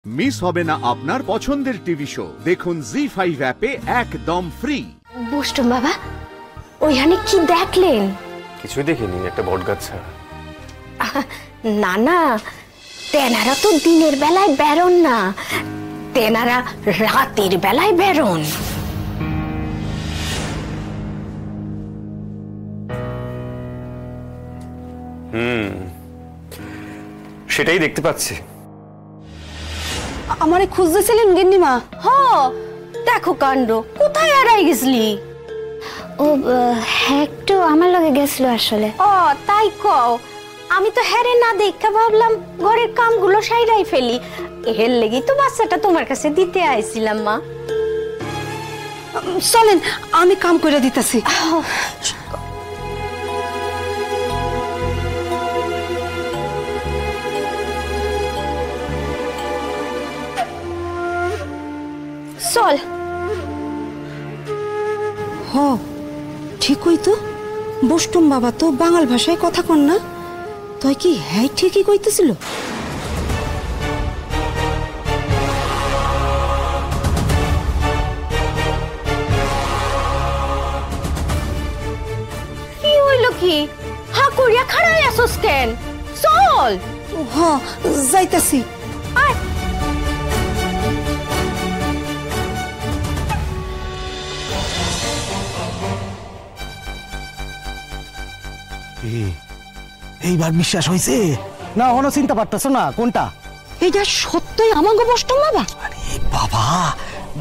Miss হবে না আপনার পছন্দের টিভি শো। দেখুন জি5 অ্যাপে একদম ফ্রি। বুষ্টম বাবা, ওইখানে কি দেখলেন? কিছুই দেখিনি, একটা বটগাছ ছাড়া। না না, তেনারা তো দিনের বেলায় বেরোন না, তেনারা রাতের বেলায় বেরোন। সেটাই দেখতে পাচ্ছি। আমারে খুঁজতেছিলেন গিন্নিমা? হ, দেখো কাণ্ড, কোথায় হারাই গেছলি? ও হ্যাঁ, একটু আমার লগে গেছিল আসলে। ও তাই কও? আমি তো হ্যারে না দেখা ভাবলাম ঘরের কামগুলো সাইরাই ফেলি, এর লেগেই তো বাচ্চাটা তোমার কাছে দিতে আইছিলাম। মা চলেন, আমি কাম করে দিতেছি। চল। হ, ঠিক হইতো। বুষ্টম বাবা তো বাঙাল ভাষায় কথা কন না, তাই কি হ্যাঁ ঠিকই কইতেছিল? কি হইল কি? হা করিয়া খাড়াই আসোস কেন? চল। হ, যাইতাছি। আয়। এইবার বিশ্বাস হয়েছে না? কোনো চিন্তা পারতেছ না কোনটা? এইটা সত্যই আমাকে বুষ্টম বাবা? আরে বাবা,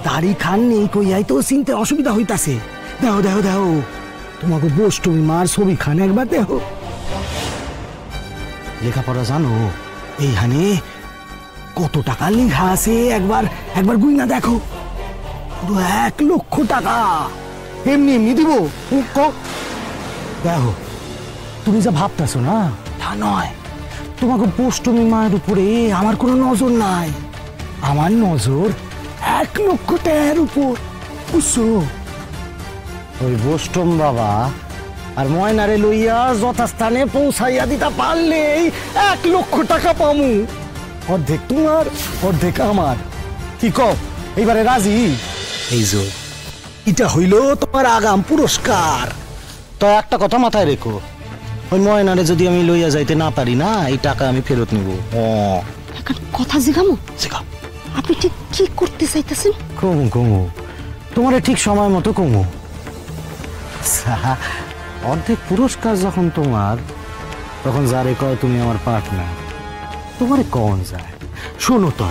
দাড়ি খান নেই কইয়াই তো চিনতে অসুবিধা হইতাছে। দেখো দেখো দেখো, তোমাকে বষ্টমী মার ছবি খান একবার দেখো। লেখাপড়া জানো? এইখানে কত টাকা লেখা আছে একবার একবার গুইনা দেখো। পুরো 1 লক্ষ টাকা। এমনি এমনি দিব? দেখো, তুমি যা ভাবতেছো না তা নয়। তোমাকে বষ্টমী মায়ের উপরে আমার কোনো নজর নাই, আমার নজর 1 লক্ষ টাকার উপর, বুঝছো? ওই বষ্টম বাবা আর ময়নারে লইয়া যথাস্থানে পৌঁছাইয়া দিতে পারলেই 1 লক্ষ টাকা পামু। অর্ধেক তোমার, অর্ধেক আমার। কি কও, এইবারে রাজি? এই যে এটা হইল তোমার আগাম পুরস্কার। তো একটা কথা মাথায় রেখো, ওই ময়নারে যদি আমি লইয়া যাইতে না পারি না, এই টাকা আমি ফেরত নিব। এখন কথা জিগামু? জিগাও। আপনি ঠিক কি করতে চাইতেছেন? কমু কমু, তোমারে ঠিক সময় মতো কমু। অর্ধেক পুরস্কার যখন তোমার, তখন যারে কয় তুমি আমার পার্টনার, তোমারে কন যায়? শোনো তো,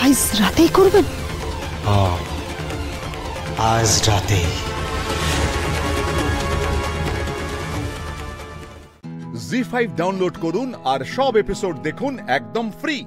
আজ রাতেই করবেন? আজ রাতে। জি5 ডাউনলোড করুন আর সব এপিসোড দেখুন একদম ফ্রি।